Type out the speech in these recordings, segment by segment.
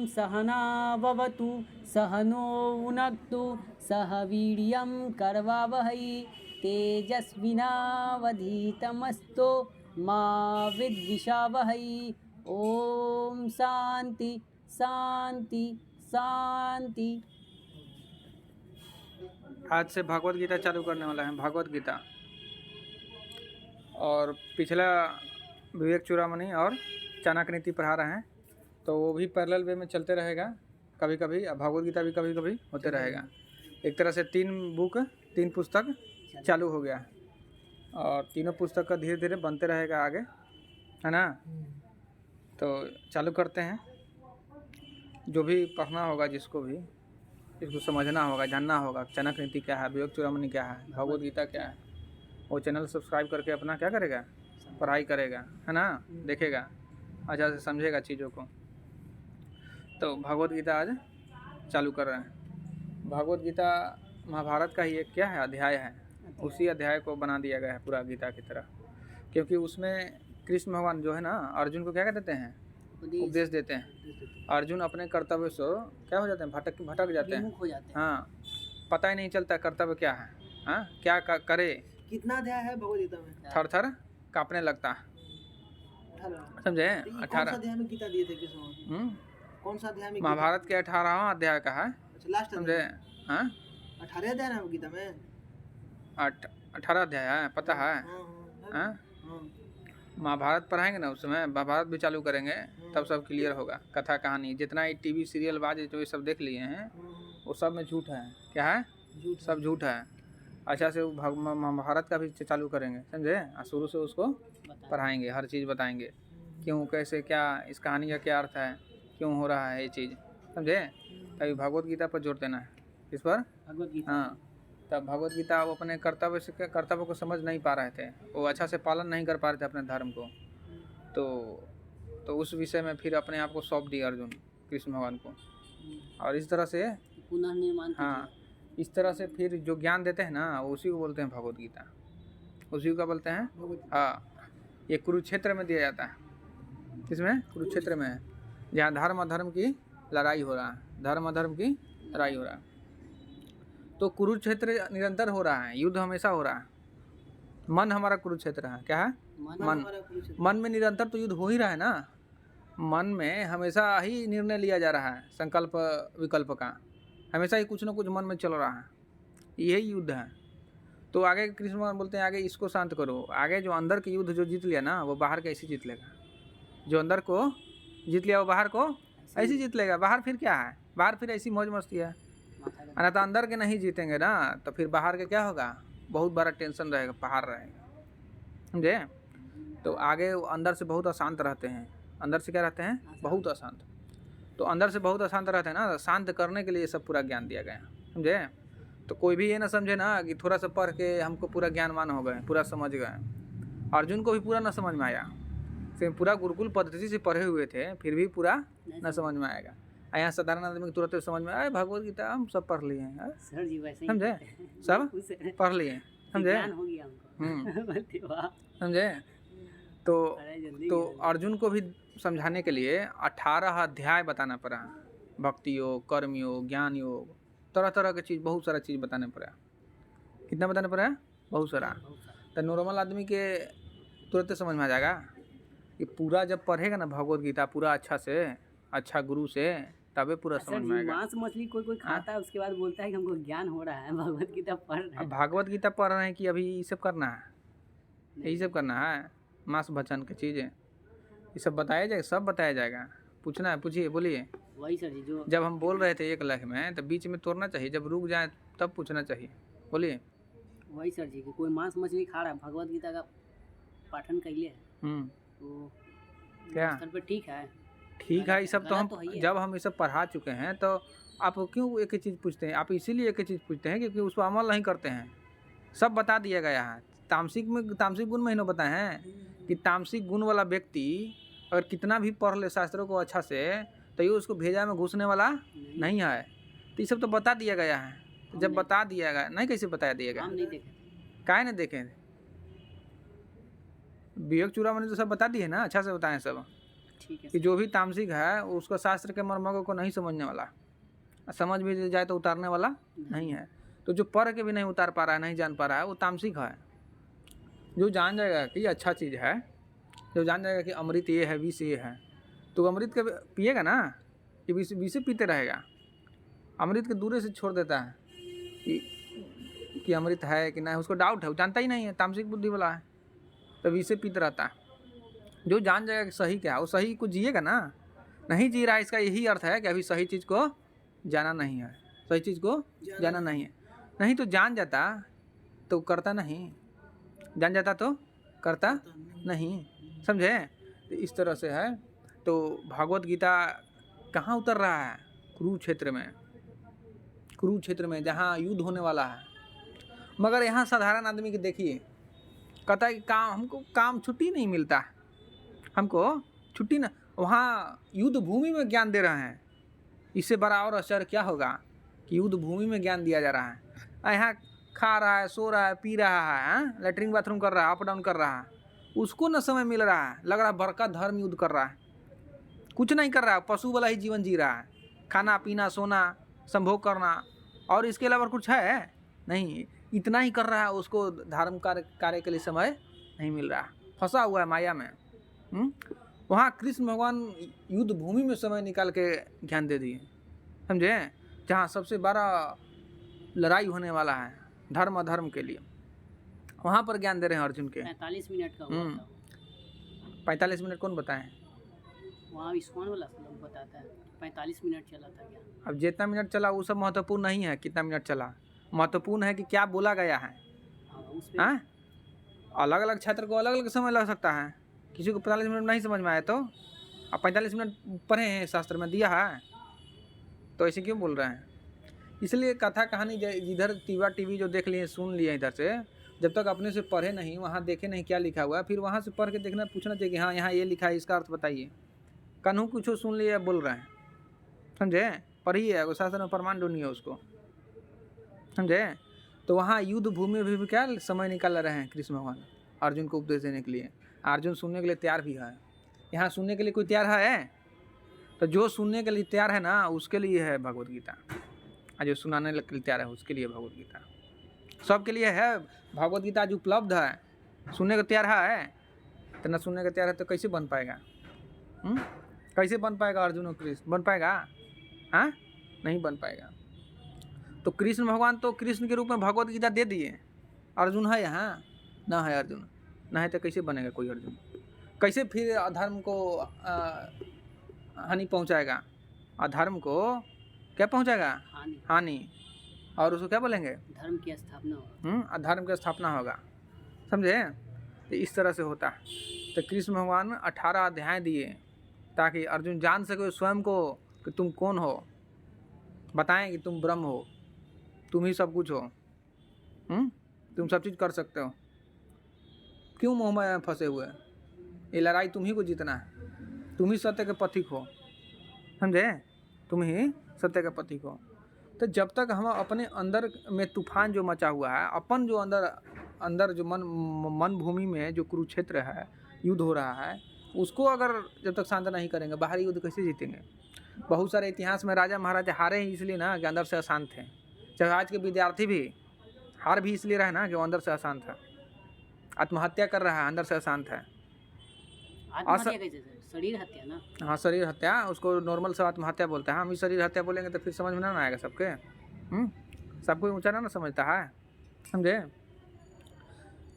सहनाववतु सहनो भुनक्तु सह वीर्यं करवावहै तेजस्विनावधीतमस्तु मा विद्विषावहै। ओम शांति शांति शांति। आज से भागवत गीता चालू करने वाला है, भागवत गीता। और पिछला विवेक चूड़ामणि और चाणक्य नीति पढ़ा रहे हैं, तो वो भी पैरेलल वे में चलते रहेगा कभी कभी। अब भागवत गीता भी कभी कभी होते रहेगा। एक तरह से 3 पुस्तक चालू हो गया और तीनों पुस्तक का धीरे धीरे बनते रहेगा आगे, है ना। तो चालू करते हैं। जो भी पढ़ना होगा, जिसको भी इसको समझना होगा, जानना होगा, चाणक्य नीति क्या है, विवेक चूड़ामणि क्या है, भागवत गीता क्या है, वो चैनल सब्सक्राइब करके अपना क्या करेगा, पढ़ाई करेगा, है ना, देखेगा, अच्छा से समझेगा चीज़ों को। तो भागवत गीता आज चालू कर रहे हैं। भागवत गीता महाभारत का ही एक क्या है, अध्याय है। उसी अध्याय को बना दिया गया है पूरा गीता की तरह, क्योंकि उसमें कृष्ण भगवान जो है ना, अर्जुन को क्या कहते हैं, उपदेश देते हैं। अर्जुन अपने कर्तव्य से क्या हो जाते हैं, भटक जाते हैं। हाँ, पता ही नहीं चलता कर्तव्य क्या है, हाँ, क्या करे। कितना अध्याय है भगवद गीता में? थर थर कांपने लगता है, समझे। 18 अध्याय में गीता दिए थे कृष्ण? कौन सा अध्याय में? महाभारत के 18वां अध्याय का है, लास्ट समझे। हाँ, 18 अध्याय है गीता में। 18 अध्याय है, पता है। हाँ, महाभारत पढ़ाएंगे ना, उस समय महाभारत भी चालू करेंगे, तब सब क्लियर होगा। कथा कहानी जितना ये टीवी सीरियल बाज जो ये सब देख लिए हैं, वो सब में झूठ है। क्या है? झूठ, सब झूठ है। अच्छा से महाभारत का भी चालू करेंगे, समझे। शुरू से उसको पढ़ाएंगे, हर चीज़ बताएंगे, क्यों, कैसे, क्या, इस कहानी का क्या अर्थ है, क्यों हो रहा है ये चीज़, समझे। तभी भागवत गीता पर जोर देना है। इस पर भगवत गीता। हाँ, तब भागवत गीता वो अपने कर्तव्य को समझ नहीं पा रहे थे, वो अच्छा से पालन नहीं कर पा रहे थे अपने धर्म को। तो उस विषय में फिर अपने आप को सौंप दिया अर्जुन कृष्ण भगवान को। और इस तरह से पुनर्निर्माण, हाँ, इस तरह से फिर जो ज्ञान देते हैं ना, उसी को बोलते हैं भगवत गीता, उसी को बोलते हैं। हाँ, ये कुरुक्षेत्र में दिया जाता है। किसमें? कुरुक्षेत्र में है, जहाँ धर्म अधर्म की लड़ाई हो रहा है, धर्म अधर्म की लड़ाई हो रहा है। तो कुरुक्षेत्र निरंतर हो रहा है, युद्ध हमेशा हो रहा है। मन हमारा कुरुक्षेत्र है। क्या है? मन में निरंतर तो युद्ध हो ही रहा है ना। मन में हमेशा ही निर्णय लिया जा रहा है, संकल्प विकल्प का, हमेशा ही कुछ ना कुछ मन में चल रहा है, यही युद्ध है। तो आगे कृष्ण भगवान बोलते हैं, आगे इसको शांत करो। आगे जो अंदर के युद्ध जो जीत लिया ना, वो बाहर कैसे जीत लेगा। जो अंदर को जीत लिया वो बाहर को ऐसे जीत लेगा। बाहर फिर क्या है, बाहर फिर ऐसी मौज मस्ती है। ना तो अंदर के नहीं जीतेंगे ना, तो फिर बाहर के क्या होगा, बहुत बड़ा टेंशन रहेगा, पहाड़ रहेगा, समझे। तो आगे अंदर से बहुत अशांत रहते हैं। अंदर से क्या रहते हैं? बहुत अशांत। तो अंदर से बहुत अशांत रहते हैं ना, शांत करने के लिए सब पूरा ज्ञान दिया गया, समझे। तो कोई भी ये ना समझे ना कि थोड़ा सा पढ़ के हमको पूरा ज्ञानवान हो गए, पूरा समझ गए। अर्जुन को भी पूरा ना समझ में आया, फिर पूरा गुरुकुल पद्धति से पढ़े हुए थे, फिर भी पूरा ना समझ में आएगा। यहाँ साधारण आदमी को तुरंत समझ में आए, भगवत गीता हम सब पढ़ लिए हैं, समझे, सब पढ़ लिए, समझे, समझे। तो अर्जुन को भी समझाने के लिए 18 अध्याय बताना पड़ा। भक्ति योग, कर्म योग, ज्ञान योग, तरह तरह की चीज़, बहुत सारा चीज़ बताने पड़ा। कितना बताना पड़ा? बहुत सारा। तो नॉर्मल आदमी के तुरंत समझ में आ जाएगा। ये पूरा जब पढ़ेगा ना भगवत गीता पूरा अच्छा से, अच्छा गुरु से, तबे पूरा समझ में आएगा। मांस मछली कोई खाता है, उसके बाद बोलता है कि हमको ज्ञान हो रहा है, भगवत गीता पढ़ रहे हैं। भागवत गीता पढ़ रहे हैं कि अभी ये सब करना है, यही सब करना है, मांस भक्षण की चीज़ें, ये सब बताया जाएगा, सब बताया जाएगा। पूछना है, पूछिए, बोलिए। वही सर जी, जो जब हम बोल रहे थे एक लाख में, तो बीच में तोड़ना चाहिए, जब रुक जाए तब पूछना चाहिए, बोलिए। वही सर जी कि कोई मांस मछली खा रहा है, भगवत गीता का पाठन कैले है, तो क्या स्तर पे ठीक है, ठीक है। ये सब तो हम जब हम ये सब पढ़ा चुके हैं, तो आप क्यों एक ही चीज़ पूछते हैं? आप इसीलिए एक ही चीज़ पूछते हैं क्योंकि उस पर अमल नहीं करते हैं। सब बता दिया गया है। तामसिक गुण में ही ना बताए हैं कि तामसिक गुण वाला व्यक्ति अगर कितना भी पढ़ ले शास्त्रों को अच्छा से, तो ये उसको भेजा में घुसने वाला नहीं है। तो ये सब तो बता दिया गया है। तो जब बता दिया गया, नहीं कैसे बताया दिया गया, काहे नहीं देखें। विवेक चूड़ामणि तो सब बता दिए ना, अच्छा से बताएं सब। ठीक है कि जो भी तामसिक है उसको शास्त्र के मर्मों को नहीं समझने वाला, समझ भी जाए तो उतारने वाला नहीं है। तो जो पढ़ के भी नहीं उतार पा रहा है, नहीं जान पा रहा है, वो तामसिक है। जो जान जाएगा कि ये अच्छा चीज़ है, जो जान जाएगा कि अमृत ये है, विष ये है, तो अमृत के पिएगा ना, कि विष पीते रहेगा। अमृत के दूरे से छोड़ देता है कि अमृत है कि नहीं, उसको डाउट है, वो जानता ही नहीं है, तामसिक बुद्धि वाला है, तो विष पीते रहता है। जो जान जाएगा कि सही क्या है, वो सही को जिएगा ना। नहीं जी रहा, इसका यही अर्थ है कि अभी सही चीज़ को जाना नहीं है, सही चीज़ को जाना नहीं है। नहीं तो जान जाता तो करता नहीं, जान जाता तो करता नहीं, समझे। तो इस तरह से है। तो भागवत गीता कहाँ उतर रहा है? कुरुक्षेत्र में, कुरुक्षेत्र में जहाँ युद्ध होने वाला है। मगर यहाँ साधारण आदमी के देखिए, कहता है कि काम, हमको काम छुट्टी नहीं मिलता, हमको छुट्टी ना, वहाँ युद्ध भूमि में ज्ञान दे रहे हैं। इससे बड़ा और आश्चर्य क्या होगा कि युद्ध भूमि में ज्ञान दिया जा रहा है। यहाँ खा रहा है, सो रहा है, पी रहा है, लेटरिन बाथरूम कर रहा है, अप डाउन कर रहा है, उसको न समय मिल रहा है, लग रहा है बड़का धर्म युद्ध कर रहा है। कुछ नहीं कर रहा है, पशु वाला ही जीवन जी रहा है, खाना पीना सोना संभोग करना, और इसके अलावा कुछ है नहीं, इतना ही कर रहा है। उसको धर्म कार्य के लिए समय नहीं मिल रहा, फंसा हुआ है माया में। वहाँ कृष्ण भगवान युद्ध भूमि में समय निकाल के ज्ञान दे दिए, समझे, जहाँ सबसे बड़ा लड़ाई होने वाला है धर्म अधर्म के लिए, वहाँ पर ज्ञान दे रहे हैं अर्जुन के। 45 मिनट का हुआ था। 45 मिनट कौन बताए? वहाँ इस्कॉन वाला लोग बताता है 45 मिनट चला था क्या। अब जितना मिनट चला वो सब महत्वपूर्ण नहीं है, कितना मिनट चला, महत्वपूर्ण है कि क्या बोला गया है। हाँ, अलग अलग छात्र को अलग अलग समय लग सकता है, किसी को 45 मिनट नहीं समझ में आया तो अब 45 मिनट पढ़े हैं शास्त्र में दिया है, तो ऐसे क्यों बोल रहे हैं? इसलिए कथा कहानी जिधर टीवी जो देख लिए सुन लिए इधर से, जब तक अपने से पढ़े नहीं, वहाँ देखे नहीं क्या लिखा हुआ है, फिर वहाँ से पढ़ के देखना, पूछना चाहिए कि हाँ यहाँ ये लिखा है, इसका अर्थ बताइए। कानून कुछ सुन लिए बोल रहे हैं, समझे, पढ़िए, वो शास्त्र में प्रमाण ढूंढिए उसको, समझे। तो वहाँ युद्ध भूमि में भी क्या समय निकाल रहे हैं कृष्ण भगवान अर्जुन को उपदेश देने के लिए। अर्जुन सुनने के लिए तैयार भी है। यहाँ सुनने के लिए कोई तैयार है? तो जो सुनने के लिए तैयार है ना, उसके लिए है भगवत गीता, और जो सुनाने के लिए तैयार है उसके लिए भगवत गीता। सबके लिए है भगवत गीता, आज उपलब्ध है। सुनने को तैयार है तो न सुनने का तैयार है तो कैसे बन पाएगा? कैसे बन पाएगा अर्जुन और कृष्ण? बन पाएगा? हाँ, नहीं बन पाएगा। तो कृष्ण भगवान तो कृष्ण के रूप में भगवत गीता दे दिए, अर्जुन है यहाँ ना है, अर्जुन ना है तो कैसे बनेगा कोई अर्जुन? कैसे फिर अधर्म को हानि पहुँचाएगा? अधर्म को क्या पहुँचाएगा? हानि। और उसको क्या बोलेंगे? धर्म की स्थापना होगा। अधर्म की स्थापना होगा, समझे। तो इस तरह से होता है। तो कृष्ण भगवान 18 अध्याय दिए ताकि अर्जुन जान सके स्वयं को कि तुम कौन हो, बताएं कि तुम ब्रह्म हो, तुम ही सब कुछ हो, तुम सब चीज़ कर सकते हो, क्यों मोह में फंसे हुए? ये लड़ाई तुम ही को जीतना है, तुम ही सत्य के पथिक हो, समझे, तुम ही सत्य के पथिक हो। तो जब तक हम अपने अंदर में तूफान जो मचा हुआ है, अपन जो अंदर जो मन भूमि में जो कुरुक्षेत्र है, युद्ध हो रहा है, उसको अगर जब तक शांत नहीं करेंगे, बाहरी युद्ध कैसे जीतेंगे? बहुत सारे इतिहास में राजा महाराजा हारे ही इसलिए ना कि अंदर से अशांत थे। चाहे आज के विद्यार्थी भी हार भी इसलिए रहे ना कि वो अंदर से अशांत है, आत्महत्या कर रहा है, अंदर से अशांत है। शरीर हत्या ना? हाँ, शरीर हत्या, उसको नॉर्मल से आत्महत्या बोलते हैं। हम ही शरीर हत्या बोलेंगे तो फिर समझ में ना आएगा सबके। सब कोई ऊँचा ना समझता है, समझे।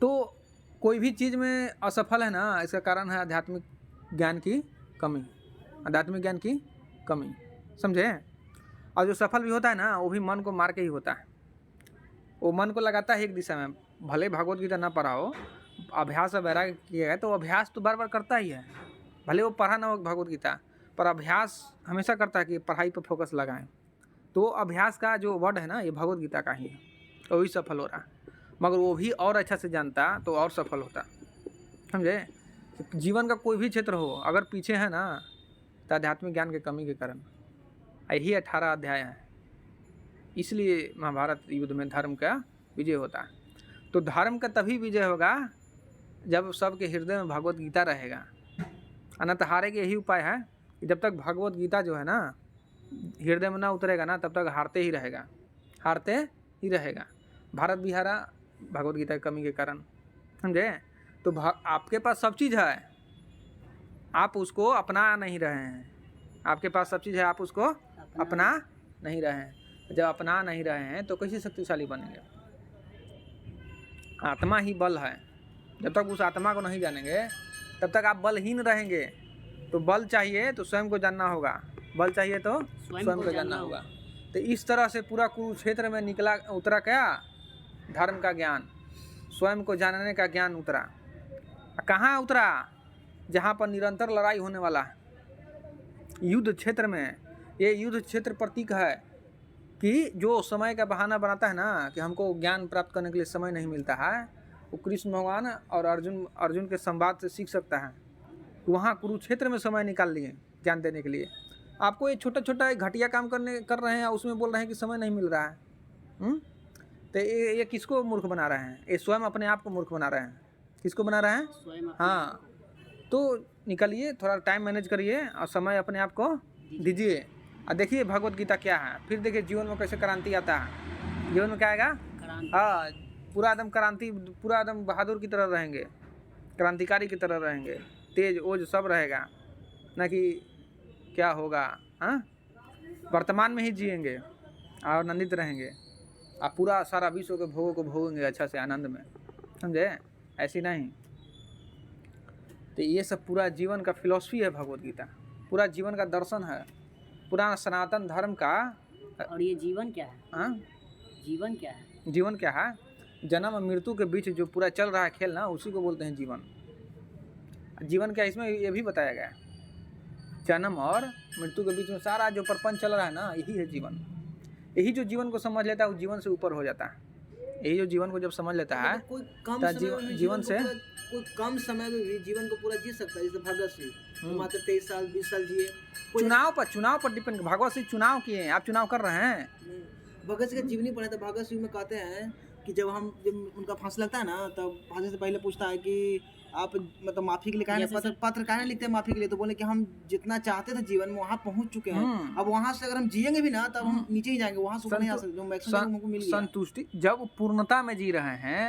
तो कोई भी चीज़ में असफल है ना, इसका कारण है आध्यात्मिक ज्ञान की कमी, आध्यात्मिक ज्ञान की कमी, समझे। और जो सफल भी होता है ना, वो भी मन को मार के ही होता है। वो मन को लगाता है एक दिशा में, भले भगवत गीता ना पढ़ा हो, अभ्यास और वैराग्य किया है तो अभ्यास तो बार बार करता ही है, भले वो पढ़ा ना हो भगवत गीता, पर अभ्यास हमेशा करता है कि पढ़ाई पर फोकस लगाएं। तो अभ्यास का जो वर्ड है ना, ये भगवत गीता का ही है, तो वही सफल हो रहा है। मगर वो भी और अच्छा से जानता तो और सफल होता, समझे। जीवन का कोई भी क्षेत्र हो, अगर पीछे है ना, तो आध्यात्मिक ज्ञान के कमी के कारण। यही 18 अध्याय है। इसलिए महाभारत युद्ध में धर्म का विजय होता है। तो धर्म का तभी विजय होगा जब सबके हृदय में भगवत गीता रहेगा, अनंत हारे के यही उपाय है कि जब तक भगवत गीता जो है ना हृदय में ना उतरेगा ना तब तक हारते ही रहेगा, हारते ही रहेगा। भारत भी हारा भगवत गीता की कमी के कारण, समझे। तो आपके पास सब चीज़ है, आप उसको अपना नहीं रहे हैं। आपके पास सब चीज़ है, आप उसको अपना नहीं रहे हैं। जब अपना नहीं रहे हैं तो कैसे शक्तिशाली बनेंगे। आत्मा ही बल है, जब तक उस आत्मा को नहीं जानेंगे तब तक आप बलहीन रहेंगे। तो बल चाहिए तो स्वयं को जानना होगा, बल चाहिए तो स्वयं को जानना होगा। तो इस तरह से पूरा कुरुक्षेत्र में निकला उतरा क्या, धर्म का ज्ञान, स्वयं को जानने का ज्ञान उतरा। कहाँ उतरा, जहाँ पर निरंतर लड़ाई होने वाला है, युद्ध क्षेत्र में। ये युद्ध क्षेत्र प्रतीक है कि जो समय का बहाना बनाता है ना कि हमको ज्ञान प्राप्त करने के लिए समय नहीं मिलता है, वो कृष्ण भगवान और अर्जुन के संवाद से सीख सकता है। वहाँ कुरुक्षेत्र में समय निकाल लिए ज्ञान देने के लिए। आपको ये छोटा छोटा घटिया काम कर रहे हैं, उसमें बोल रहे हैं कि समय नहीं मिल रहा है। तो ये किसको मूर्ख बना रहे हैं, ये स्वयं अपने आप को मूर्ख बना रहे हैं। किसको बना रहे हैं, हाँ। तो निकलिए, थोड़ा टाइम मैनेज करिए और समय अपने आप को दीजिए। और देखिए भगवत गीता क्या है, फिर देखिए जीवन में कैसे क्रांति आता है। जीवन में क्या आएगा, हाँ, पूरा एकदम क्रांति, पूरा एकदम बहादुर की तरह रहेंगे, क्रांतिकारी की तरह रहेंगे, तेज ओज सब रहेगा, ना कि क्या होगा। हाँ, वर्तमान में ही जिएंगे और आनंदित रहेंगे, आप पूरा सारा विश्व के भोगों को भोगेंगे अच्छा से आनंद में, समझे। ऐसी नहीं। तो ये सब पूरा जीवन का फिलॉसफी है भगवत गीता, पूरा जीवन का दर्शन है, पूरा सनातन धर्म का। और ये जीवन क्या है, हाँ, जीवन क्या है, जीवन क्या है, जन्म और मृत्यु के बीच जो पूरा चल रहा है खेल ना, उसी को बोलते हैं जीवन। जीवन क्या, इसमें ये भी बताया गया है, जन्म और मृत्यु के बीच में सारा जो प्रपंच चल रहा है ना, यही है जीवन। यही जो जीवन को समझ लेता है वो जीवन से ऊपर हो जाता है। यही जो जीवन को जब समझ लेता है कोई कम तो समय में जीवन से कोई कम समय में भी जीवन को पूरा जी सकता है। जैसे भगत सिंह मात्र 23 साल 20 साल जिए। चुनाव पर डिपेंड। भगवत सिंह चुनाव किए हैं, आप चुनाव कर रहे हैं। भगत सिंह का जीवनी पढ़े तो भगत सिंह में कहते हैं कि जब उनका फांसी लगता है ना, तब फांसी से पहले पूछता है कि आप मतलब माफी के लिए काहे पत्र काहे लिखते हैं माफी के लिए। तो बोले कि हम जितना चाहते थे जीवन में वहाँ पहुँच चुके हैं, अब वहाँ से अगर हम जिएंगे भी ना तब हम नीचे ही जाएंगे, वहाँ से नहीं आ सकते। जो मैक्सिमम हमको मिल गया संतुष्टि, जब पूर्णता में जी रहे हैं,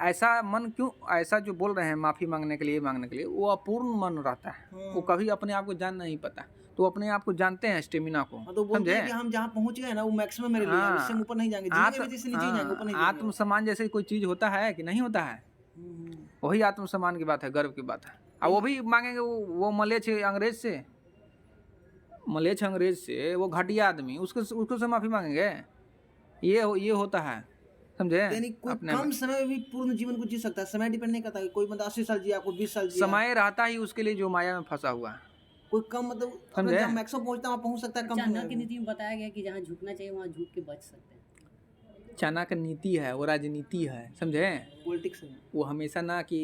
ऐसा मन क्यों, ऐसा जो बोल रहे हैं माफी मांगने के लिए, वो अपूर्ण मन रहता है। वो कभी अपने आप को जान नहीं पाता, तो अपने आप को जानते हैं स्टेमिना को, तो बोलते हैं कि हम जहाँ पहुँच गए ना वो मैक्सिमम मेरे लिए, इससे ऊपर नहीं जाएंगे, जिएंगे भी जिससे नीचे ही जाएंगे, ऊपर नहीं जाएंगे। आत्मसम्मान जैसे कोई चीज होता है कि नहीं होता है, वही आत्मसम्मान की बात है, गर्व की बात है। और वो भी मांगेंगे, वो मलेच्छ अंग्रेज से वो घटिया आदमी, उसको से माफी मांगेंगे। ये होता है, समझे। यानी कोई कम समय में भी पूर्ण जीवन को जी सकता है। समय डिपेंड नहीं करता। कोई बंदा 80 साल जिया, कोई 20 साल जिया, समय रहता ही उसके लिए जो माया में फंसा हुआ है। कोई कम मतलब जहाँ मैक्सिमम पहुंचता है वहाँ पहुंच सकता है। कम चाणक्य नीति में बताया गया कि जहाँ झुकना चाहिए वहाँ झुक के बच सकते हैं। चाणक्य नीति है, वो राजनीति है, समझे। पॉलिटिक्स है वो हमेशा ना कि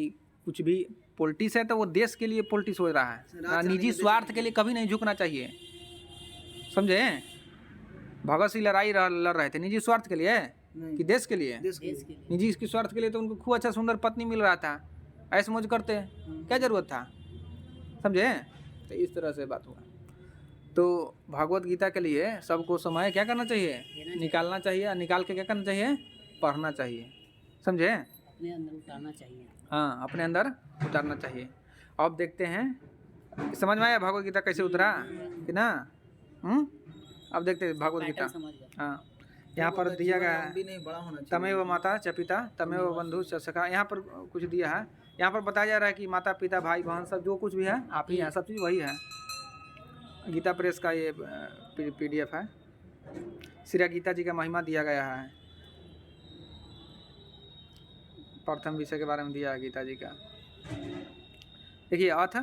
कुछ भी पॉलिटिक्स है तो वो देश के लिए पॉलिटिक्स हो रहा है, निजी स्वार्थ के लिए कभी नहीं झुकना चाहिए, समझे। भगत सिंह लड़ रहे थे निजी स्वार्थ के लिए कि देश के लिए? निजी इसके स्वार्थ के लिए। तो उनको खूब अच्छा सुंदर पत्नी मिल रहा था, ऐसे मौज करते, क्या जरूरत था, समझे। तो इस तरह से बात हुआ। तो भगवत गीता के लिए सबको समय क्या करना चाहिए, निकालना चाहिए। निकाल के क्या करना चाहिए, पढ़ना चाहिए, समझे। अपने अंदर उतारना चाहिए। हाँ, अपने अंदर उतारना चाहिए। अब देखते हैं समझ में आया भगवत गीता कैसे उतरा कि ना। अब देखते हैं भगवत गीता। हाँ, यहाँ पर दिया गया है तमेव माता च पिता तमेव बंधु च सखा। यहाँ पर कुछ दिया है, यहाँ पर बताया जा रहा है कि माता पिता भाई बहन सब जो कुछ भी है आप ही हैं, सब चीज़ वही है। गीता प्रेस का ये PDF है। श्री गीता जी का महिमा दिया गया है, प्रथम विषय के बारे में दिया है गीता जी का। देखिए अथ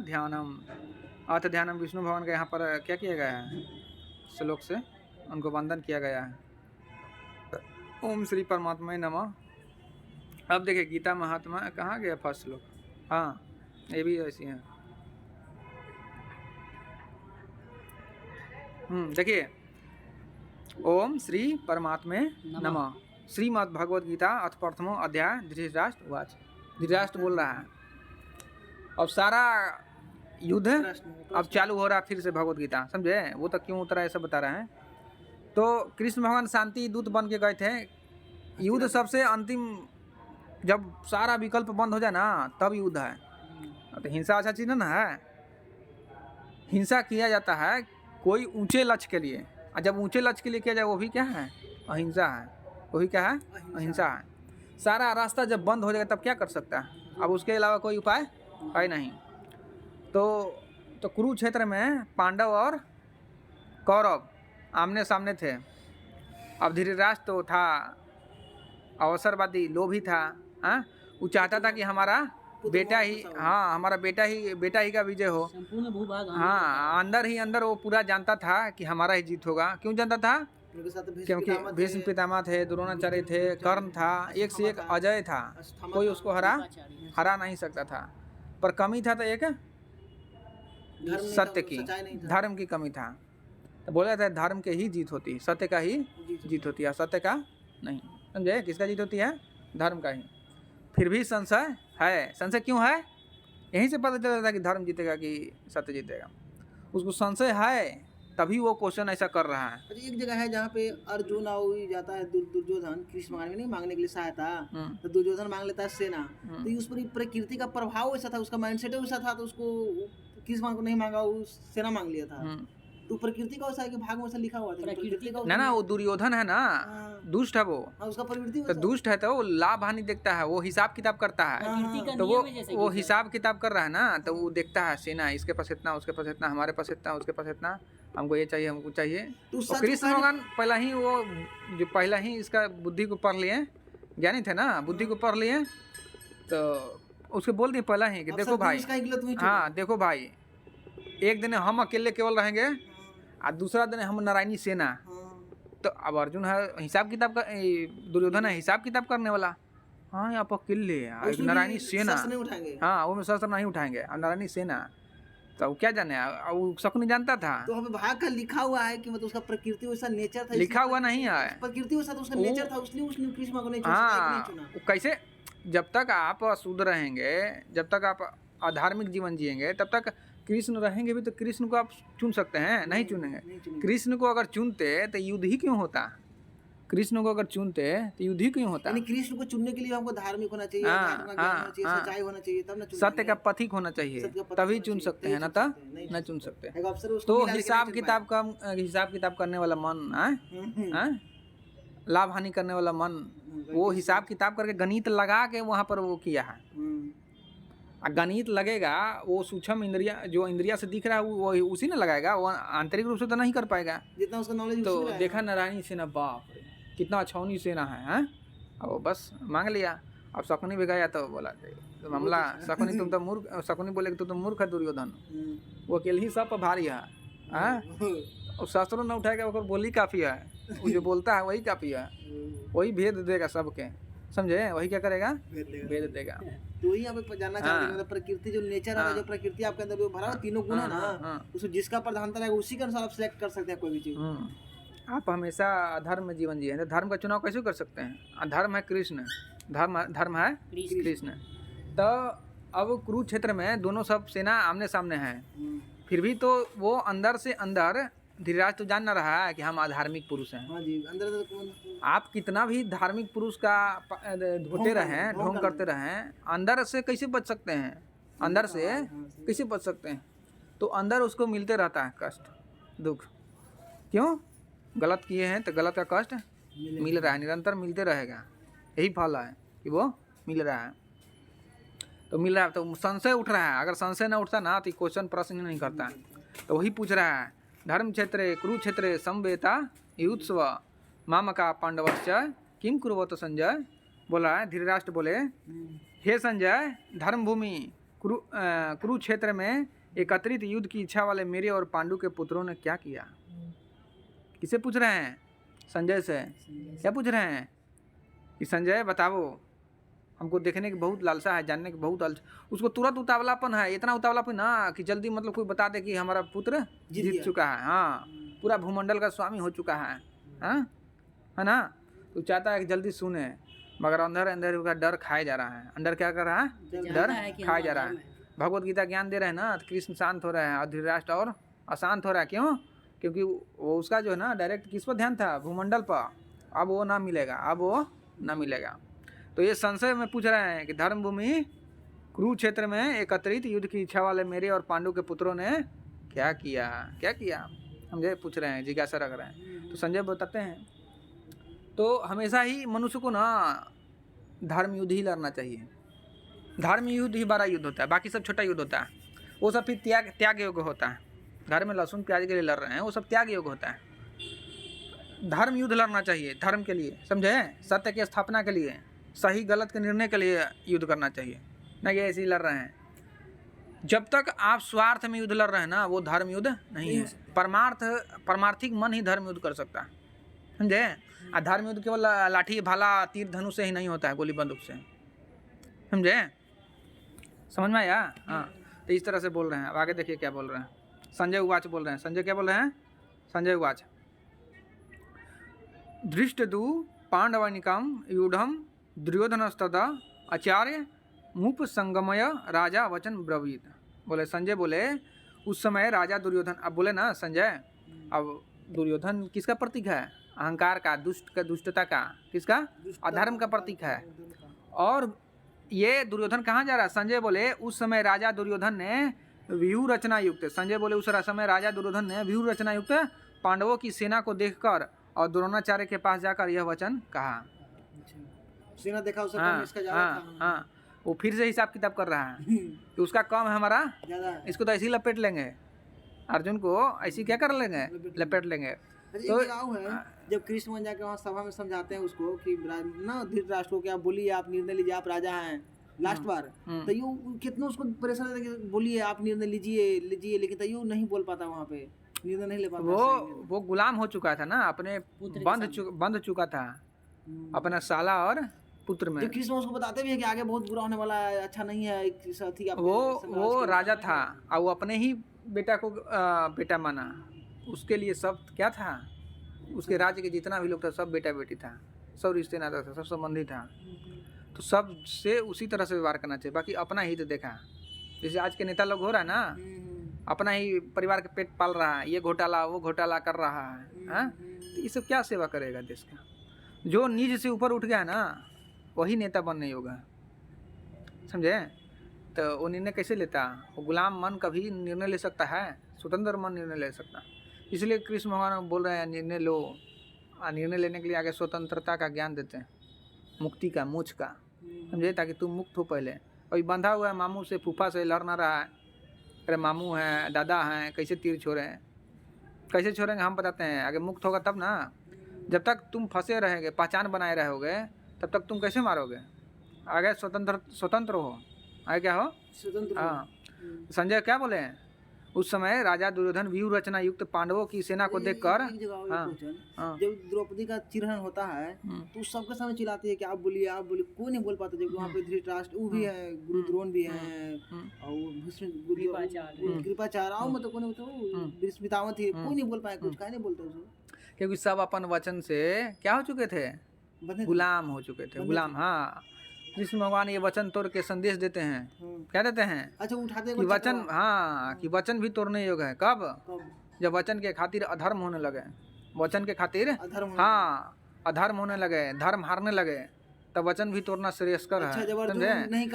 ध्यानम विष्णु भगवान का यहाँ पर क्या किया गया है, श्लोक से उनको वंदन किया गया है। ओम श्री परमात्मा नमः। अब देखिए गीता महात्मा कहाँ गया फर्स्ट श्लोक। हाँ, ये भी ऐसी है। देखिए ओम श्री परमात्मे नमः। श्रीमद् भगवद गीता अथ प्रथमो अध्याय धृतराष्ट्र उवाच। धृतराष्ट्र बोल रहा है। अब सारा युद्ध प्रश्न अब चालू हो रहा फिर से भगवत गीता, समझे? वो तो क्यों उतरा ऐसा बता रहे हैं। तो कृष्ण भगवान शांति दूत बन के गए थे। युद्ध सबसे अंतिम, जब सारा विकल्प बंद हो जाए ना तब युद्ध है। तो हिंसा अच्छा चीज़ ना है। हिंसा किया जाता है कोई ऊंचे लक्ष्य के लिए, और जब ऊंचे लक्ष्य के लिए किया जाए वो भी क्या है? अहिंसा है। वो भी क्या है? अहिंसा है। सारा रास्ता जब बंद हो जाएगा तब क्या कर सकता है? अब उसके अलावा कोई उपाय है नहीं। तो कुरुक्षेत्र में पांडव और कौरव आमने सामने थे। अब धृतराष्ट्र तो था अवसरवादी, लोभी था। हाँ, वो चाहता था कि हमारा बेटा ही, हाँ हमारा बेटा ही का विजय हो। संपूर्ण भूभाग हाँ, अंदर ही अंदर वो पूरा जानता था कि हमारा ही जीत होगा। क्यों जानता था? उनके साथ क्योंकि भीष्म पितामह थे, द्रोणाचार्य थे, कर्ण था, एक से एक अजय था, कोई उसको हरा नहीं सकता था। पर कमी था तो एक सत्य की, धर्म की कमी था। तो बोला था धर्म के ही जीत होती है, सत्य का ही जीत होती है, सत्य का नहीं। समझे? किसका जीत होती है? धर्म का ही। फिर भी संशय है। संशय क्यों है? यहीं से पता चलता था कि धर्म जीतेगा कि सत्य जीतेगा। उसको संशय है तभी वो क्वेश्चन ऐसा कर रहा है। अच्छा, एक जगह है जहाँ पे अर्जुन और जाता है दुर्योधन कृष्ण भगवान नहीं मांगने के लिए सहायता, तो दुर्योधन मांग लेता है सेना। तो ये उस पर प्रकृति का प्रभाव ऐसा था, उसका माइंडसेट वैसा था, तो उसको कृष्ण भगवान को नहीं मांगा, वो सेना मांग लिया था। तो प्रकृति का वैसा है कि भाग में ऐसा लिखा हुआ था प्रकृति का ना वो दुर्योधन है ना, दुष्ट है वो। उसका प्रवृत्ति तो दुष्ट है तो वो लाभ हानि देखता है, वो हिसाब किताब करता है। तो वो हिसाब किताब कर रहा है ना, तो वो देखता है सेना, इसके पास इतना, उसके पास इतना, हमारे पास इतना, उसके पास इतना, हमको ये चाहिए, हमको चाहिए। तो कृष्ण भगवान पहला ही इसका बुद्धि को पढ़ लिए, ज्ञानी थे ना, बुद्धि को पढ़ लिए, तो उसको बोल दिए पहला ही कि देखो भाई, हाँ देखो भाई, एक दिन हम अकेले केवल रहेंगे और दूसरा दिन हम नारायणी सेना। तो अब अर्जुन है हिसाब किताब का, दुर्योधन है हिसाब किताब करने वाला। हाँ आप अकेले नारायणी सेना, हाँ वो में शस्त्र नहीं उठाएंगे, और नारायणी सेना तो क्या जाने, वो शकुनी जानता था। तो हमें भाग का लिखा हुआ है कि मतलब उसका प्रकृति वैसा नेचर था, लिखा हुआ नहीं है, प्रकृति वैसा तो उसका नेचर था, उसने कृष्ण को नहीं चुना। हाँ कैसे? जब तक आप अशुद्ध रहेंगे, जब तक आप अधार्मिक जीवन जिएंगे, तब तक कृष्ण रहेंगे भी तो कृष्ण को आप चुन सकते हैं? नहीं चुनेंगे। कृष्ण को अगर चुनते तो युद्ध ही क्यों होता? कृष्ण को अगर चुनते तो युद्ध ही क्यों होता? यानी कृष्ण को चुनने के लिए हमको धार्मिक होना चाहिए, सच्चाई होना चाहिए, तब ना सत्य का पथिक होना चाहिए, तभी चुन सकते हैं, ना तब नहीं चुन सकते। तो हिसाब किताब करने वाला मन, लाभ हानि करने वाला मन, वो हिसाब किताब करके गणित लगा के वहाँ पर वो किया है। गणित लगेगा वो सूक्ष्म इंद्रिया, जो इंद्रिया से दिख रहा है वो उसी ने लगाएगा, वो आंतरिक रूप से तो नहीं कर पाएगा जितना उसका नॉलेज। तो देखा नारायणी सेना, बाप रे कितना अच्छौनी सेना है। अब बस मांग लिया। अब शकुनी भी गया तो बोला तो मामला, शकुनी तुम तो मूर्ख, शकुनी बोले कि तू तो मूर्ख है दुर्योधन, वो अकेले ही सब पर भारी है। और शस्त्रों न उठाएगा वो बोली काफी है, वो जो बोलता है वही काफी है, वही भेद देगा सबके, समझे? वही क्या करेगा? भेद देगा। तो वही आप जानना चाहते हैं, प्रकृति जो नेचर है, जो प्रकृति आपके अंदर जो भरा है, तीनों गुण है ना, उसको जिसका प्रधानता रहेगा उसी के अनुसार आप सिलेक्ट कर सकते हैं कोई भी चीज। आप हमेशा अधर्म में जीवन जिए, धर्म का चुनाव कैसे कर सकते हैं? अधर्म है कृष्ण, धर्म है कृष्ण। तो अब कुरुक्षेत्र में दोनों सब सेना आमने सामने है, फिर भी तो वो अंदर से अंदर धीराज तो जान ना रहा है कि हम अधार्मिक पुरुष हैं। हाँ जी, अंदर आप कितना भी धार्मिक पुरुष का धोते रहें, ढोंग करते रहें, अंदर से कैसे बच सकते हैं? अंदर से कैसे बच सकते हैं? तो अंदर उसको मिलते रहता है कष्ट, दुख। क्यों? गलत किए हैं तो गलत का कष्ट मिल रहा है, निरंतर मिलते रहेगा। यही फल है कि वो मिल रहा है, तो मिल रहा है। तो संशय उठ रहा है, अगर संशय न उठता ना तो क्वेश्चन प्रश्न नहीं करता। तो वही पूछ रहा है, धर्म क्षेत्रे कुरुक्षेत्रे संवेता युत्सव मामका पांडवश्च किम कुरुवत संजय। बोला है धृतराष्ट्र बोले, हे संजय, धर्म भूमि कुरुक्षेत्र में एकत्रित युद्ध की इच्छा वाले मेरे और पांडु के पुत्रों ने क्या किया? किसे पूछ रहे हैं? संजय से। क्या पूछ रहे हैं कि संजय बताओ, हमको देखने की बहुत लालसा है, जानने की बहुत उसको तुरंत उतावलापन है, इतना उतावलापन ना कि जल्दी मतलब कोई बता दे कि हमारा पुत्र जीत चुका है, हाँ पूरा भूमंडल का स्वामी हो चुका है, हाँ है ना। तो चाहता है कि जल्दी सुने, मगर अंदर अंदर का डर खाया जा रहा है। अंदर क्या कर रहा है? डर खाया जा रहा है। भगवत गीता ज्ञान दे रहे हैं ना, तो कृष्ण शांत हो रहे हैं और धृतराष्ट्र और अशांत हो रहा है। क्यों? क्योंकि वो उसका जो है ना डायरेक्ट किस पर ध्यान था? भूमंडल पर। अब वो ना मिलेगा, अब वो ना मिलेगा। तो ये संशय में पूछ रहे हैं कि धर्मभूमि कुरुक्षेत्र में एकत्रित युद्ध की इच्छा वाले मेरे और पांडु के पुत्रों ने क्या किया, क्या किया? समझे? पूछ रहे हैं, जिज्ञासा रख रहे हैं। तो संजय बताते हैं, तो हमेशा ही मनुष्य को ना धर्म युद्ध ही लड़ना चाहिए। धर्म युद्ध ही बड़ा युद्ध होता है, बाकी सब छोटा युद्ध होता है। वो सब फिर त्याग योग्य होता है। घर में लहसुन प्याज के लिए लड़ रहे हैं, वो सब त्याग योग्य होता है। धर्म युद्ध लड़ना चाहिए, धर्म के लिए, समझे? सत्य की स्थापना के लिए, सही गलत के निर्णय के लिए युद्ध करना चाहिए, ना कि ऐसे ही लड़ रहे हैं। जब तक आप स्वार्थ में युद्ध लड़ रहे हैं ना, वो धर्म युद्ध नहीं है। परमार्थिक मन ही धर्म युद्ध कर सकता है, समझे? और धर्म युद्ध केवल लाठी भाला तीर धनुष से ही नहीं होता है, गोली बंदूक से, समझे? समझ में आया? हाँ, तो इस तरह से बोल रहे हैं। अब आगे देखिए क्या बोल रहे हैं। संजय उवाच बोल रहे हैं। संजय क्या बोल रहे हैं? संजय उवाच धृष्टदु पांडवानिकम यूढ़म दुर्योधनस्तदा आचार्य मुप संगमय राजा वचन ब्रवीत। बोले संजय बोले उस समय राजा दुर्योधन, अब बोले ना संजय, अब दुर्योधन किसका प्रतीक है? अहंकार का, दुष्टता का, किसका? अधर्म का प्रतीक है। और ये दुर्योधन कहाँ जा रहा है? संजय बोले उस समय राजा दुर्योधन ने व्यूह रचना युक्त, संजय बोले उस समय राजा दुर्योधन ने व्यूह रचना युक्त पांडवों की सेना को देखकर और द्रोणाचार्य के पास जाकर यह वचन कहा। सेना देखा उसका हाँ, इसका ज्यादा था। हाँ, वो फिर से हिसाब किताब कर रहा है कि उसका कम है, हमारा ज्यादा। इसको तो ऐसे ही लपेट लेंगे, अर्जुन को ऐसी क्या कर लेंगे? लपेट लेंगे। तो है जब कृष्ण मन जाके वहाँ सभा में समझाते हैं उसको कि ना धृतराष्ट्र को क्या बोलिए, आप निर्णय लीजिए, आप राजा हैं लास्ट बार, तो यू कितना उसको प्रेशर देता कि बोलिए आप निर्णय लीजिए, लेकिन तैयो नहीं बोल पाता, वहाँ पे निर्णय नहीं ले पाता। वो गुलाम हो चुका था ना, अपने बंध चुका था अपना साला और पुत्र में। कृष्ण उसको बताते भी है कि आगे बहुत बुरा होने वाला है, अच्छा नहीं है। वो राजा था और वो अपने ही बेटा को बेटा माना। उसके लिए सब क्या था? उसके राज्य के जितना भी लोग था सब बेटा बेटी था, सब रिश्ते नाता था, सब संबंधी था। तो सब से उसी तरह से व्यवहार करना चाहिए। बाकी अपना ही तो देखा, जैसे आज के नेता लोग हो रहा है ना, अपना ही परिवार के पेट पाल रहा है, ये घोटाला वो घोटाला कर रहा है, हाँ? तो ये सब क्या सेवा करेगा देश का? जो निज से ऊपर उठ गया ना, वही नेता बनने योग्य है, समझे? तो वो निर्णय कैसे लेता? वो गुलाम मन कभी निर्णय ले सकता है? स्वतंत्र मन निर्णय ले सकता। इसलिए कृष्ण भगवान बोल रहे हैं निर्णय लो। निर्णय लेने के लिए आगे स्वतंत्रता का ज्ञान देते हैं, मुक्ति का, मोक्ष का, समझे? ताकि तुम मुक्त हो। पहले अभी बंधा हुआ है मामू से, फूफा से लड़ ना रहा है, अरे मामू हैं, दादा हैं, कैसे तीर छोड़े, कैसे छोड़ेंगे हम बताते हैं। आगे मुक्त होगा तब ना। जब तक तुम फंसे रहेंगे, पहचान बनाए रहोगे, तब तक तुम कैसे मारोगे? आगे स्वतंत्र हो, आगे क्या हो? स्वतंत्र। हाँ, संजय क्या बोले? उस समय राजा दुर्योधन व्यूह रचना युक्त पांडवों की सेना को देखकर, जब द्रौपदी का चिरहरण होता है तो उस सबके सामने चिल्लाती है कि आप बोलिए, कोई नहीं बोल पाता। जब वहाँ पे धृतराष्ट्र वो भी है, गुरु द्रोण भी है, और कृपाचार्य मतलब कोई पितामह थे, कोई नहीं बोल पाया कुछ, काहे नहीं बोलते उसको? क्योंकि सब अपन वचन से क्या हो चुके थे? गुलाम हो चुके थे, गुलाम। हाँ, कृष्ण भगवान ये वचन तोड़ के संदेश देते हैं। क्या देते हैं? अच्छा, उठाते कि वचन, हाँ, कि वचन भी तोड़ने योग्य है। कब? जब वचन के खातिर अधर्म होने लगे, वचन के खातिर हाँ अधर्म होने लगे, धर्म हारने लगे, तब वचन भी तोड़ना श्रेयस्कर है, समझे?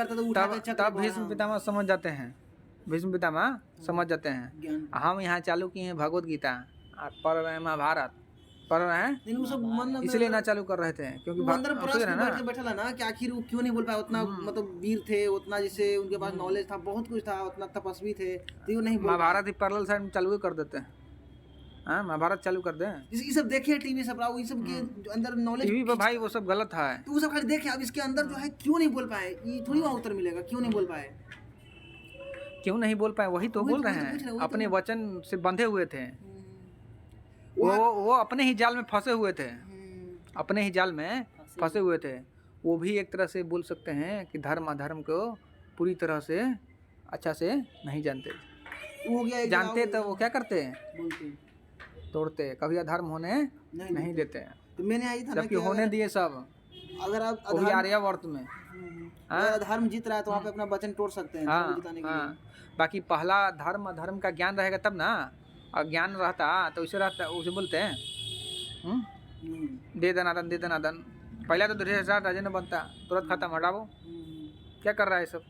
तब भीष्म पितामह समझ जाते हैं, भीष्म पितामह समझ जाते हैं। हम यहाँ चालू किए हैं भगवत गीता, पढ़ रहे हैं महाभारत, पढ़ रहे हैं, इसलिए ना चालू कर रहे थे क्योंकि बैठा ना कि आखिर वो क्यों नहीं बोल पाया। उतना मतलब वीर थे, उतना जिससे उनके पास नॉलेज था, बहुत कुछ था, उतना तपस्वी थे, तो नहीं। महाभारत ही पैरेलल साइड में चालू कर देते हैं। हाँ, महाभारत चालू कर दे। ये सब देखे टीवी सब, ये सब के अंदर नॉलेज टीवी पर भाई वो सब गलत है, तो वो सब खाली देखे। अब इसके अंदर जो है क्यों नहीं बोल पाए, ये थोड़ी वहाँ उत्तर मिलेगा। क्यों नहीं बोल पाए, क्यों नहीं बोल पाए, वही तो बोल रहे हैं। अपने वचन से बंधे हुए थे, वो अपने ही जाल में फंसे हुए थे, अपने ही जाल में फंसे हुए थे। वो भी एक तरह से बोल सकते हैं कि धर्म अधर्म को पूरी तरह से अच्छा से नहीं जानते। हो गया जानते तो वो क्या करते हैं? बोलते, तोड़ते, कभी अधर्म होने नहीं देते हैं। तो मैंने आई था जबकि होने दिए सब, अगर आप आर्यावर्त में अगर धर्म जीत रहा है तो वहाँ पे अपना वचन तोड़ सकते हैं धर्म जिताने के लिए। हाँ। बाकी पहला धर्म का ज्ञान रहेगा तब ना, और ज्ञान रहता तो उसे रहता, उसे बोलते हैं दे दनादन। पहला तो धृतराष्ट्र राजा ने बनता, तुरंत खत्म, हटाओ, क्या कर रहा है सब,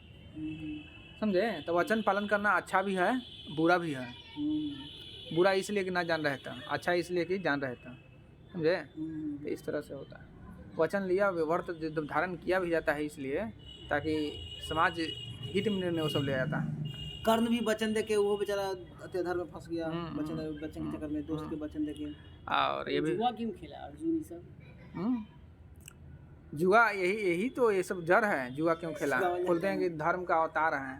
समझे। तो वचन पालन करना अच्छा भी है बुरा भी है। बुरा इसलिए कि ना जान रहता, अच्छा इसलिए कि जान रहता, समझे। तो इस तरह से होता है। वचन लिया व्रत जब धारण किया भी जाता है इसलिए ताकि समाज हित में निर्णय वो सब ले जाता है। कर्ण भी वचन देके वो बेचारा अत्याचार में फंस गया, वचन के चक्कर में, दोस्त के वचन देके। और ये भी जुआ क्यों खेला अर्जुन ये सब? जुआ यही तो ये सब जड़ है। जुआ क्यों खेला, बोलते हैं कि धर्म का अवतार है,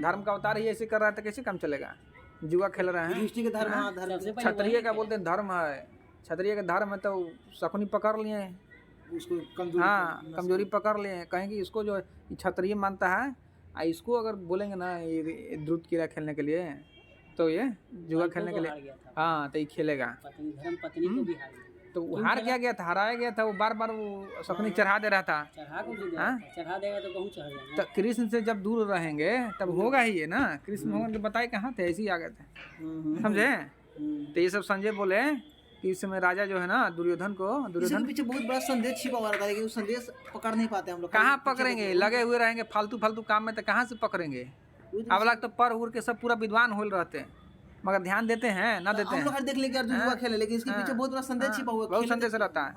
धर्म का अवतार ही ऐसे कर रहा है तो कैसे काम चलेगा। जुआ खेल रहे हैं, दृष्टि के धर्म, हाँ, धर्म क्षत्रिय का बोलते हैं धर्म है, क्षत्रिय का धर्म है तो शकुनी पकड़ लिए उसको कमजोरी, हाँ कमजोरी पकड़ लिए, कहेंगे इसको जो क्षत्रिय मानता है, इसको अगर बोलेंगे ना ये दूध कीड़ा खेलने के लिए तो ये जुआ खेलने के लिए, हाँ तो ये खेलेगा। धर्म पत्नी को भी हार गया, तो वो हार क्या गया था, हराया गया था, वो बार बार वो शकुनी चढ़ा दे रहा था, चढ़ा देगा तो कहूँ चढ़ जाएगा। तो कृष्ण से जब दूर रहेंगे तब होगा ही ये ना। कृष्ण भगवान तो बताए कहाँ थे, ऐसे ही आ गए थे, समझे। तो ये सब संजय बोले कि इस समय राजा जो है ना दुर्योधन इसके पीछे बहुत बड़ा संदेश छिपा हुआ रहता है कि वो संदेश पकड़ नहीं पाते हम लोग। कहाँ पकड़ेंगे, लगे हुए रहेंगे फालतू काम में, तो कहाँ से पकड़ेंगे। अब लग तो पर उड़ के सब पूरा विद्वान होल रहते हैं, मगर ध्यान देते हैं ना देते हैं। हम लोग देख लेंगे अर्जुन जुआ खेले, लेकिन इसके पीछे बहुत बड़ा संदेश छिपा हुआ है, बहुत संदेश रहता है।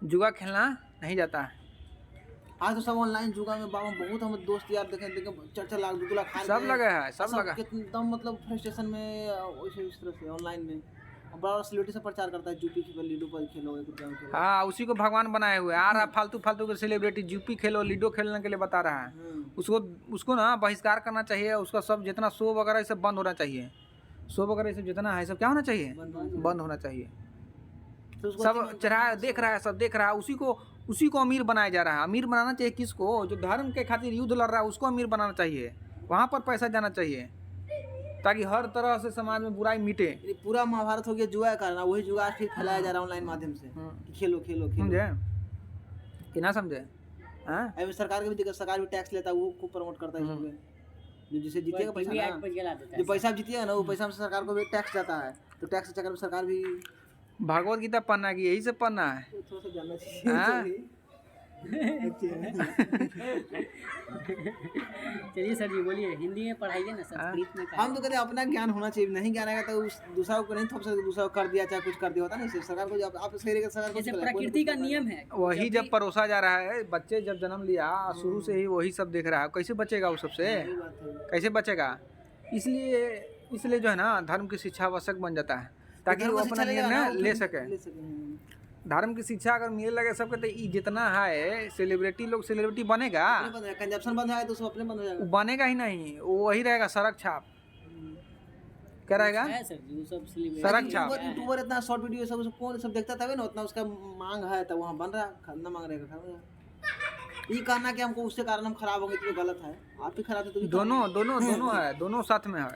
जुआ खेलना नहीं जाता है। आज तो सब ऑनलाइन जुआ में बाबा बहुत हम दोस्त यार देखे 4-4 लाख 2 लाख सब लगा है, सब लगा एकदम मतलब फ्रस्ट्रेशन में वैसे इस तरह से ऑनलाइन में बड़ा सेलिब्रिटी से प्रचार करता है यूपी खेलो लीडो पर खेलो 1 रुपया में खेलो। हाँ उसी को भगवान बनाए हुए आ रहा फालतू के सेलिब्रिटी यूपी खेलो लीडो खेलने के लिए बता रहा है। उसको ना बहिष्कार करना चाहिए, उसका सब जितना शो वगैरह ये सब बंद होना चाहिए, शो वगैरह ये सब जितना है सब क्या होना चाहिए, बंद होना चाहिए। सब चढ़ा देख रहा है, सब देख रहा है, उसी को अमीर बनाया जा रहा है। अमीर बनाना चाहिए किसको, जो धर्म के खातिर युद्ध लड़ रहा है उसको अमीर बनाना चाहिए, वहाँ पर पैसा जाना चाहिए ताकि हर तरह से समाज में बुराई मिटे। पूरा महाभारत हो गया जुआ का ना, वही जुआ फिर फैलाया जा रहा है ऑनलाइन माध्यम से कि खेलो खेलो खेलो, समझे कि ना समझे। हाँ सरकार के भी दिक्कत, सरकार भी टैक्स लेता है, वो को प्रमोट करता है इसमें। जो जिसे जीतेगा पैसा ना, जो पैसा जीतेगा ना वो पैसा में सरकार को भी टैक्स जाता है, तो टैक्स के चक्कर में सरकार भी। भगवत गीता पढ़ना है कि यही से पढ़ना है, थोड़ा सा जानना चाहिए। चलिए सर जी बोलिए, हिंदी में पढ़ाइए ना, संस्कृत में हम तो कहते हैं अपना ज्ञान होना चाहिए, नहीं ज्ञान आएगा तो उस दूसरा को नहीं थोप सकते, दूसरा को कर दिया चाहे कुछ कर दिया होता नहीं। सरकार को जब आप सही रहेगा, सरकार जैसे प्रकृति का नियम है वही जब परोसा जा रहा है। बच्चे जब जन्म लिया शुरू से ही वही सब देख रहा है, कैसे बचेगा वो सबसे, कैसे बचेगा। इसलिए जो है ना धर्म की शिक्षा आवश्यक बन जाता है ताकि वो अपना निर्णय ले सके। धर्म की शिक्षा अगर मिलने लगे सबके तो जितना है सेलिब्रिटी बनेगा, कंजप्शन बंद है तो सब अपने बंद हो जाएगा, बनेगा ही नहीं, वो वही रहेगा सड़क छाप। क्या रहेगा सड़क छाप। यूट्यूबर इतना शॉर्ट वीडियो सब कौन सब देखता था ना, उतना उसका मांग है तो वहाँ बन रहा खरीदना मांग रहेगा। ये कहना कि हमको उसके कारण हम खराब होंगे तो गलत है, आप ही खराब है तो दोनों है, दोनों साथ में है।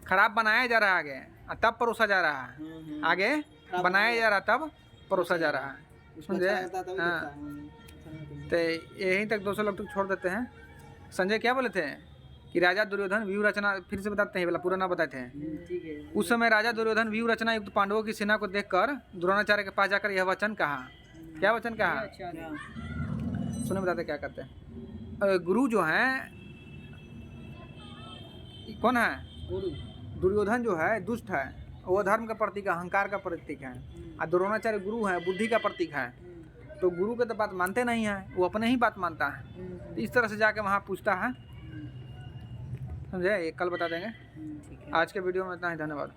खराब बनाया जा रहा है आगे तब परोसा जा रहा है, आगे बनाया जा रहा तब परोसा जा रहा है, समझे। हाँ तो यहीं तक 200 लोग तक छोड़ देते हैं। संजय क्या बोले थे कि राजा दुर्योधन व्यूह रचना, फिर से बताते हैं, पूरा ना बताते हैं। उस समय राजा दुर्योधन व्यूह रचना युक्त पांडवों की सेना को देखकर द्रोणाचार्य के पास जाकर यह वचन कहा। क्या वचन कहा सुने, बताते क्या करते हैं। गुरु जो है कौन है, दुर्योधन जो है दुष्ट है, वो धर्म का प्रतीक, अहंकार का प्रतीक है, और द्रोणाचार्य गुरु है, बुद्धि का प्रतीक है। तो गुरु के तो बात मानते नहीं है, वो अपने ही बात मानता है। तो इस तरह से जाके वहाँ पूछता है, समझे। ये कल बता देंगे। आज के वीडियो में इतना ही, धन्यवाद।